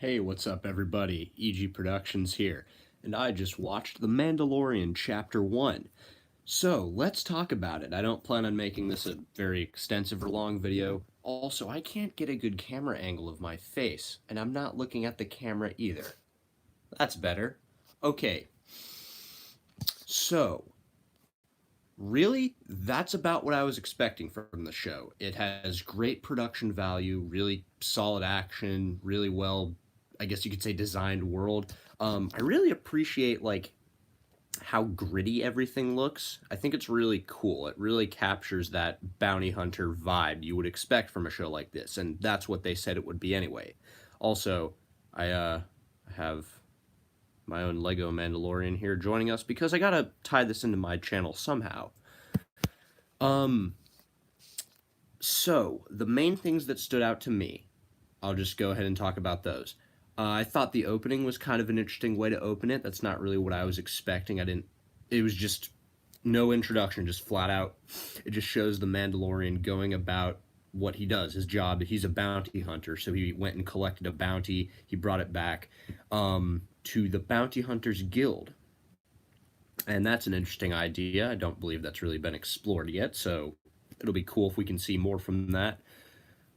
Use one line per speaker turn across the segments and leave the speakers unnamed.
Hey, what's up, everybody? EG Productions here, and I just watched The Mandalorian Chapter One. So, let's talk about it. I don't plan on making this a very extensive or long video. Also, I can't get a good camera angle of my face, and I'm not looking at the camera either. That's better. Okay, so, really, that's about what I was expecting from the show. It has great production value, really solid action, really well, I guess you could say, designed world. I really appreciate how gritty everything looks. I think it's really cool. It really captures that bounty hunter vibe you would expect from a show like this, and that's what they said it would be anyway. Also, I have my own Lego Mandalorian here joining us because I gotta tie this into my channel somehow. Um, so the main things that stood out to me, I'll just go ahead and talk about those. I thought the opening was kind of an interesting way to open it. That's not really what I was expecting. It was just no introduction, just flat out. It just shows the Mandalorian going about what he does, his job. He's a bounty hunter, so he went and collected a bounty. He brought it back to the Bounty Hunters Guild. And that's an interesting idea. I don't believe that's really been explored yet, so it'll be cool if we can see more from that.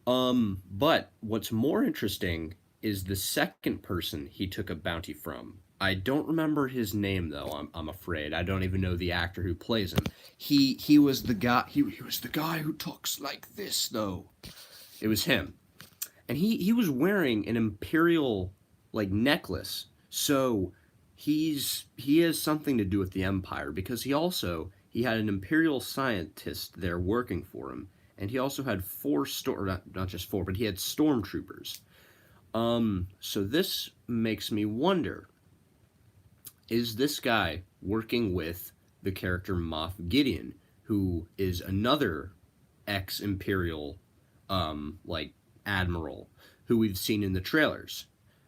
But what's more interesting is the second person he took a bounty from. I don't remember his name though. I'm afraid I don't even know the actor who plays him. He was the guy. He was the guy who talks like this though. It was him, and he was wearing an imperial necklace. So he has something to do with the Empire because he had an imperial scientist there working for him, and he also had not just four, but he had stormtroopers. So this makes me wonder, is this guy working with the character Moff Gideon, who is another ex-imperial admiral who we've seen in the trailers?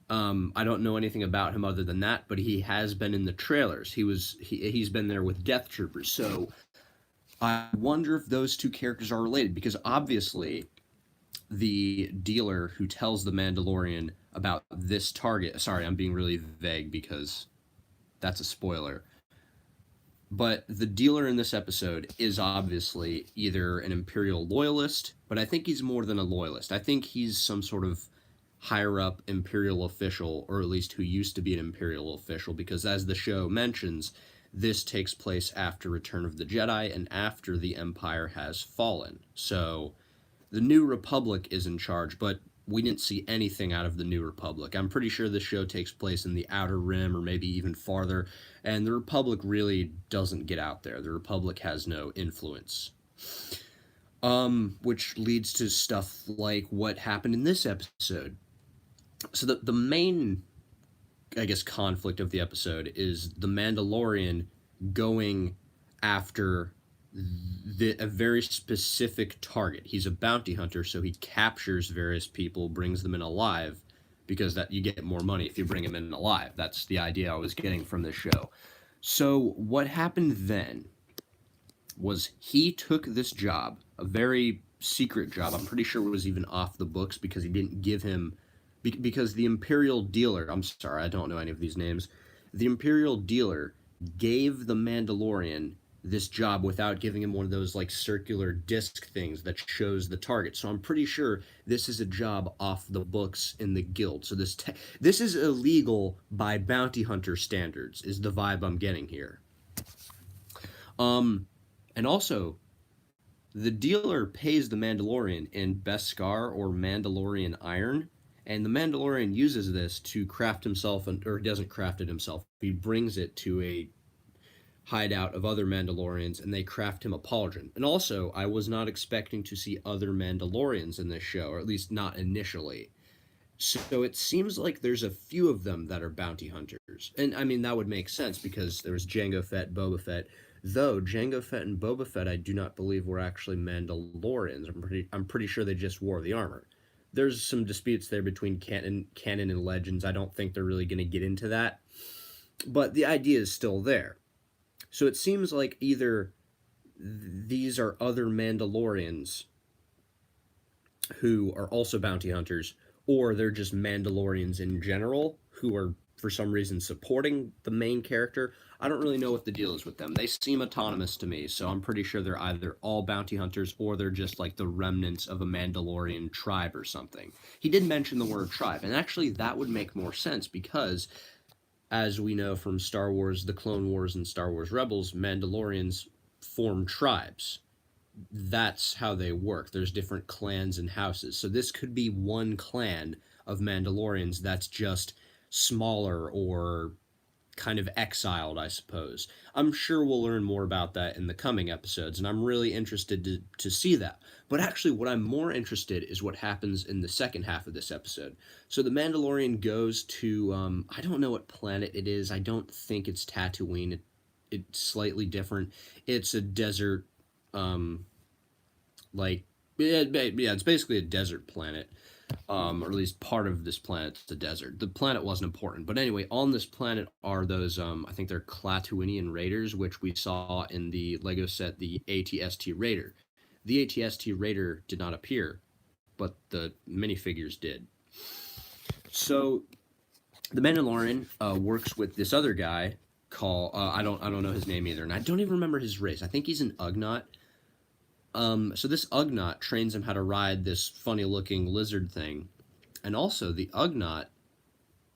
I don't know anything about him other than that, but he has been in the trailers. He's been there with Death Troopers. So I wonder if those two characters are related, because obviously the dealer who tells the Mandalorian about this target, sorry, I'm being really vague because that's a spoiler, but the dealer in this episode is obviously either an Imperial loyalist, but I think he's more than a loyalist. I think he's some sort of higher up Imperial official, or at least who used to be an Imperial official, because as the show mentions, this takes place after Return of the Jedi and after the Empire has fallen. So the New Republic is in charge, but we didn't see anything out of the New Republic. I'm pretty sure this show takes place in the Outer Rim or maybe even farther, and the Republic really doesn't get out there. The Republic has no influence. Which leads to stuff like what happened in this episode. So the main, I guess, conflict of the episode is the Mandalorian going after a very specific target. He's a bounty hunter, so he captures various people, brings them in alive, because that you get more money if you bring them in alive. That's the idea I was getting from this show. So what happened then was he took this job, a very secret job. I'm pretty sure it was even off the books because he didn't give him, because the Imperial dealer, I'm sorry, I don't know any of these names, the Imperial dealer gave the Mandalorian this job without giving him one of those circular disc things that shows the target. So I'm pretty sure this is a job off the books in the guild. So this is illegal by bounty hunter standards, is the vibe I'm getting here. And also, the dealer pays the Mandalorian in Beskar or Mandalorian iron, and the Mandalorian uses this to craft himself, or doesn't craft it himself. He brings it to a hideout of other Mandalorians, and they craft him a pauldron. And also, I was not expecting to see other Mandalorians in this show, or at least not initially. So it seems like there's a few of them that are bounty hunters. And I mean, that would make sense because there was Jango Fett, Boba Fett. Though Jango Fett and Boba Fett, I do not believe were actually Mandalorians. I'm pretty sure they just wore the armor. There's some disputes there between canon and legends. I don't think they're really going to get into that. But the idea is still there. So it seems like either these are other Mandalorians who are also bounty hunters, or they're just Mandalorians in general who are for some reason supporting the main character. I don't really know what the deal is with them. They seem autonomous to me, so I'm pretty sure they're either all bounty hunters or they're just like the remnants of a Mandalorian tribe or something. He did mention the word tribe, and actually that would make more sense because, as we know from Star Wars, the Clone Wars, and Star Wars Rebels, Mandalorians form tribes. That's how they work. There's different clans and houses. So this could be one clan of Mandalorians that's just smaller or kind of exiled, I suppose. I'm sure we'll learn more about that in the coming episodes, and I'm really interested to see that. But actually, what I'm more interested is what happens in the second half of this episode. So the Mandalorian goes to, I don't know what planet it is. I don't think it's Tatooine. It's slightly different. It's a desert, like, yeah, it's basically a desert planet, or at least part of this planet's the desert. The planet wasn't important, but anyway, on this planet are those, I think they're Klatooinian Raiders, which we saw in the Lego set, the ATST Raider. The ATST Raider did not appear, but the minifigures did. So the Mandalorian works with this other guy called I don't know his name either, and I don't even remember his race. I think he's an Ugnaught. So this Ugnaught trains him how to ride this funny-looking lizard thing, and also the Ugnaught,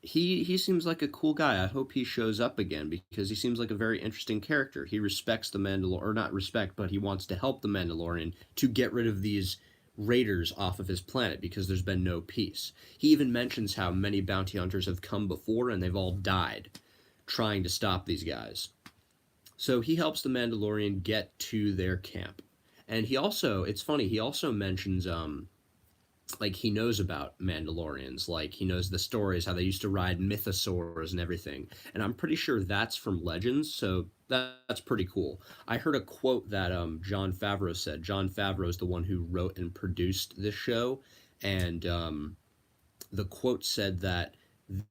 he seems like a cool guy. I hope he shows up again because he seems like a very interesting character. He respects the Mandalorian, or not respect, but he wants to help the Mandalorian to get rid of these raiders off of his planet because there's been no peace. He even mentions how many bounty hunters have come before and they've all died trying to stop these guys. So he helps the Mandalorian get to their camp. And he also, it's funny, he also mentions, like, he knows about Mandalorians. Like, he knows the stories, how they used to ride mythosaurs and everything. And I'm pretty sure that's from Legends, so that's pretty cool. I heard a quote that Jon Favreau said. Jon Favreau is the one who wrote and produced this show, and the quote said that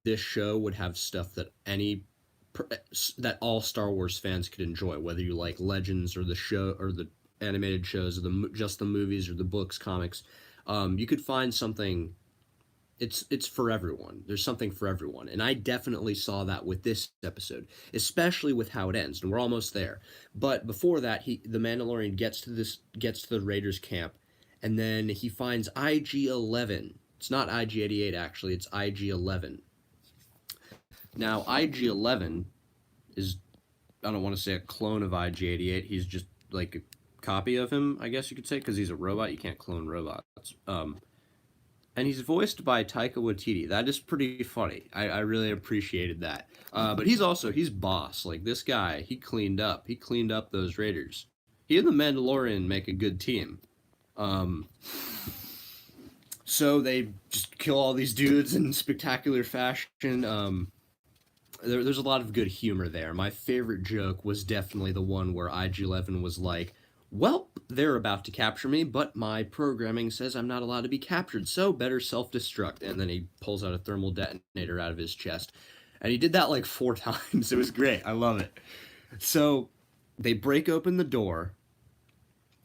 this show would have stuff that that all Star Wars fans could enjoy, whether you like Legends or the show or the animated shows or just the movies or the books, comics. You could find something. It's for everyone. There's something for everyone, and I definitely saw that with this episode, especially with how it ends. And we're almost there. But before that, the Mandalorian gets to the Raiders camp, and then he finds IG-11. It's not IG-88 actually. It's IG-11. Now IG-11 is, I don't want to say a clone of IG-88. He's just like a copy of him, I guess you could say, because he's a robot. You can't clone robots. And he's voiced by Taika Waititi. That is pretty funny. I really appreciated that. But he's boss. Like, this guy, he cleaned up. He cleaned up those Raiders. He and the Mandalorian make a good team. So they just kill all these dudes in spectacular fashion. There's a lot of good humor there. My favorite joke was definitely the one where IG-11 was like, well, they're about to capture me, but my programming says I'm not allowed to be captured, so better self-destruct. And then he pulls out a thermal detonator out of his chest. And he did that like 4 times. It was great. I love it. So they break open the door,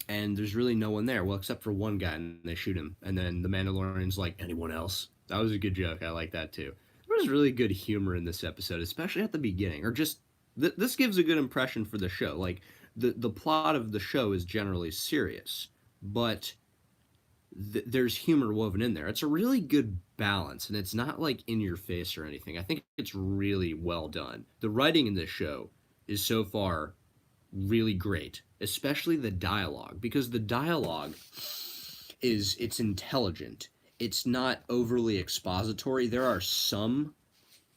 and there's really no one there. Well, except for one guy, and they shoot him. And then the Mandalorian's like, anyone else? That was a good joke. I like that, too. There was really good humor in this episode, especially at the beginning. Or just, this gives a good impression for the show. Like, the plot of the show is generally serious, but there's humor woven in there. It's a really good balance, and it's not like in your face or anything. I think it's really well done. The writing in this show is so far really great, especially the dialogue, because the dialogue it's intelligent. It's not overly expository. There are some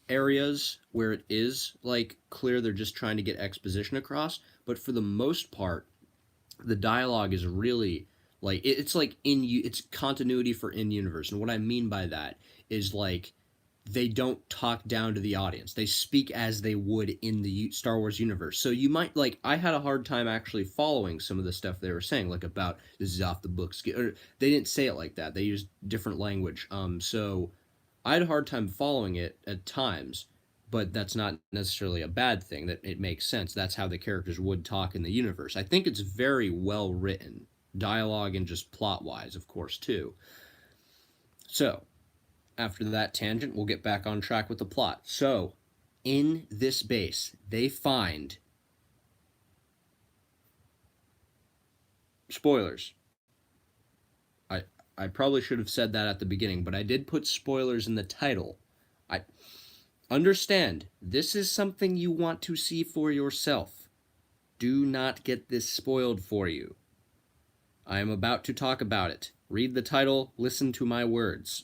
areas where it is like clear they're just trying to get exposition across, but for the most part the dialogue is really like it's like it's continuity for in universe. And what I mean by that is, like, they don't talk down to the audience. They speak as they would in the Star Wars universe. So you might, like, I had a hard time actually following some of the stuff they were saying, like about this is off the books, or they didn't say it like that. They used different language. So I had a hard time following it at times, but that's not necessarily a bad thing. That it makes sense. That's how the characters would talk in the universe. I think it's very well written, dialogue and just plot-wise, of course, too. So, after that tangent, we'll get back on track with the plot. So, in this base, they find... Spoilers. I probably should have said that at the beginning, but I did put spoilers in the title. I understand, this is something you want to see for yourself. Do not get this spoiled for you. I am about to talk about it. Read the title, listen to my words.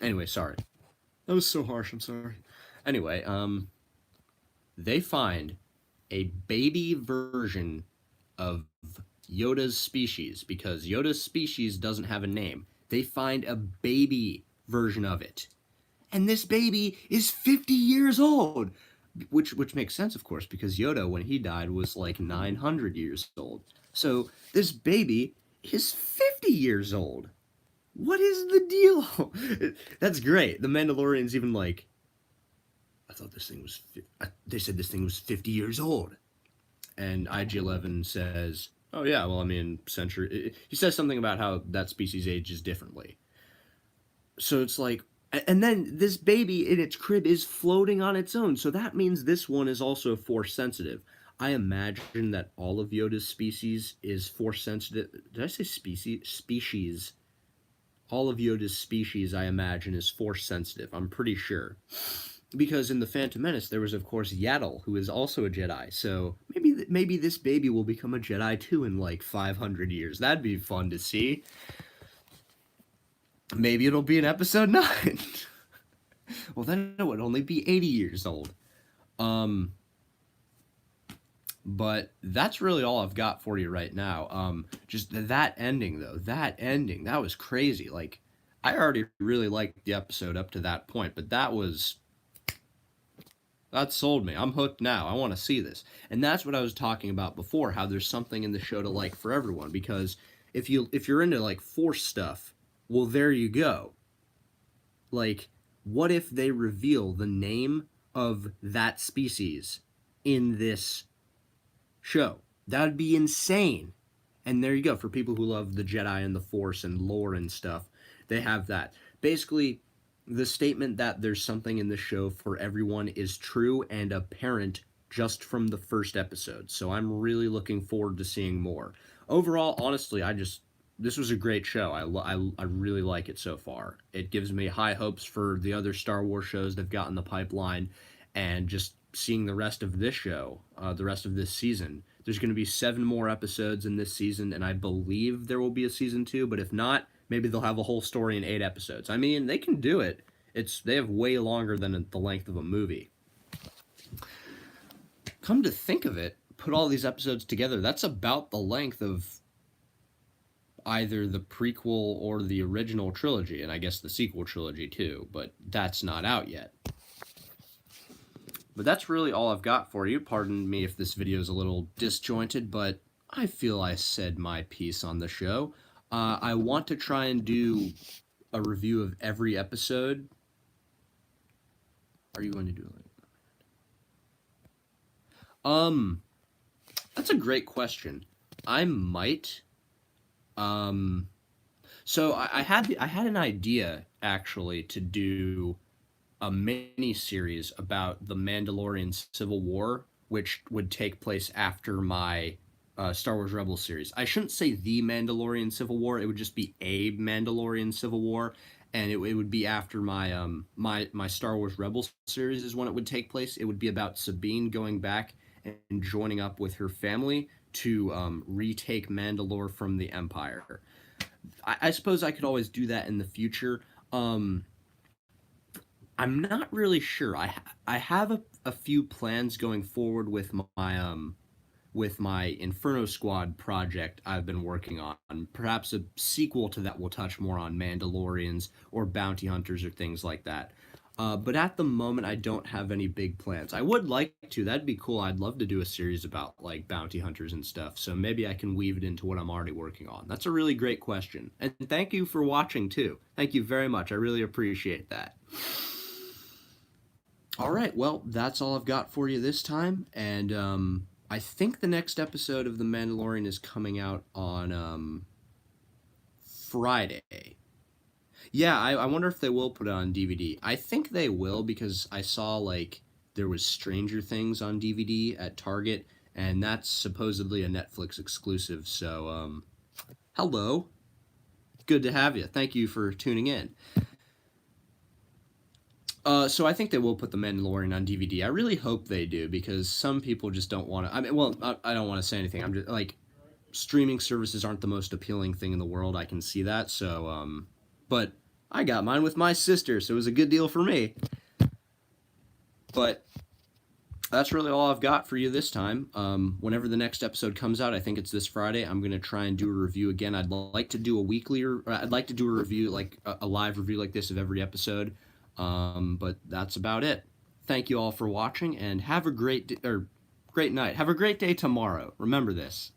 Anyway, sorry. That was so harsh, I'm sorry. Anyway, they find a baby version of Yoda's species, because Yoda's species doesn't have a name. They find a baby version of it. And this baby is 50 years old! Which makes sense, of course, because Yoda, when he died, was like 900 years old. So this baby is 50 years old. What is the deal? That's great. The Mandalorian's even like, I thought this thing was... They said this thing was 50 years old. And IG-11 says, oh yeah, well, I mean, century... He says something about how that species ages differently. So it's like... And then this baby in its crib is floating on its own. So that means this one is also force sensitive. I imagine that all of Yoda's species is force sensitive. Did I say species? Species. All of Yoda's species, I imagine, is force sensitive. I'm pretty sure. Because in The Phantom Menace, there was, of course, Yaddle, who is also a Jedi. So maybe this baby will become a Jedi, too, in, like, 500 years. That'd be fun to see. Maybe it'll be in Episode 9. Well, then it would only be 80 years old. But that's really all I've got for you right now. Just that ending, though. That ending. That was crazy. Like, I already really liked the episode up to that point, but that sold me. I'm hooked now. I want to see this. And that's what I was talking about before, how there's something in the show to like for everyone. Because if you're into, like, Force stuff, well, there you go. Like, what if they reveal the name of that species in this show? That would be insane. And there you go. For people who love the Jedi and the Force and lore and stuff, they have that. Basically, the statement that there's something in the show for everyone is true and apparent just from the first episode. So I'm really looking forward to seeing more. Overall, honestly, this was a great show. I really like it so far. It gives me high hopes for the other Star Wars shows they've got in the pipeline, and just seeing the rest of this show, the rest of this season. There's going to be 7 more episodes in this season, and I believe there will be a season 2, but if not, maybe they'll have a whole story in 8 episodes. I mean, they can do it. They have way longer than the length of a movie. Come to think of it, put all these episodes together, that's about the length of either the prequel or the original trilogy, and I guess the sequel trilogy too, but that's not out yet. But that's really all I've got for you. Pardon me if this video is a little disjointed, but I feel I said my piece on the show. I want to try and do a review of every episode. Are you going to do it? That's a great question. I might. So I had an idea, actually, to do a mini-series about the Mandalorian Civil War, which would take place after my Star Wars Rebels series. I shouldn't say the Mandalorian Civil War, it would just be a Mandalorian Civil War, and it would be after my my Star Wars Rebels series is when it would take place. It would be about Sabine going back and joining up with her family to retake Mandalore from the Empire. I suppose I could always do that in the future. I'm not really sure. I have a few plans going forward with my Inferno Squad project I've been working on. Perhaps a sequel to that will touch more on Mandalorians or bounty hunters or things like that. But at the moment, I don't have any big plans. I would like to. That'd be cool. I'd love to do a series about, like, bounty hunters and stuff. So maybe I can weave it into what I'm already working on. That's a really great question. And thank you for watching, too. Thank you very much. I really appreciate that. All right. Well, that's all I've got for you this time. And I think the next episode of The Mandalorian is coming out on Friday. Yeah, I wonder if they will put it on DVD. I think they will because I saw like there was Stranger Things on DVD at Target, and that's supposedly a Netflix exclusive. So, hello, good to have you. Thank you for tuning in. So I think they will put The Mandalorian on DVD. I really hope they do because some people just don't want to. I mean, well, I don't want to say anything. I'm just like streaming services aren't the most appealing thing in the world. I can see that. So, but I got mine with my sister, so it was a good deal for me. But that's really all I've got for you this time. Whenever the next episode comes out, I think it's this Friday. I'm gonna try and do a review again. I'd like to do a weekly, or I'd like to do a review, like a live review like this of every episode. But that's about it. Thank you all for watching, and have a great night. Have a great day tomorrow. Remember this.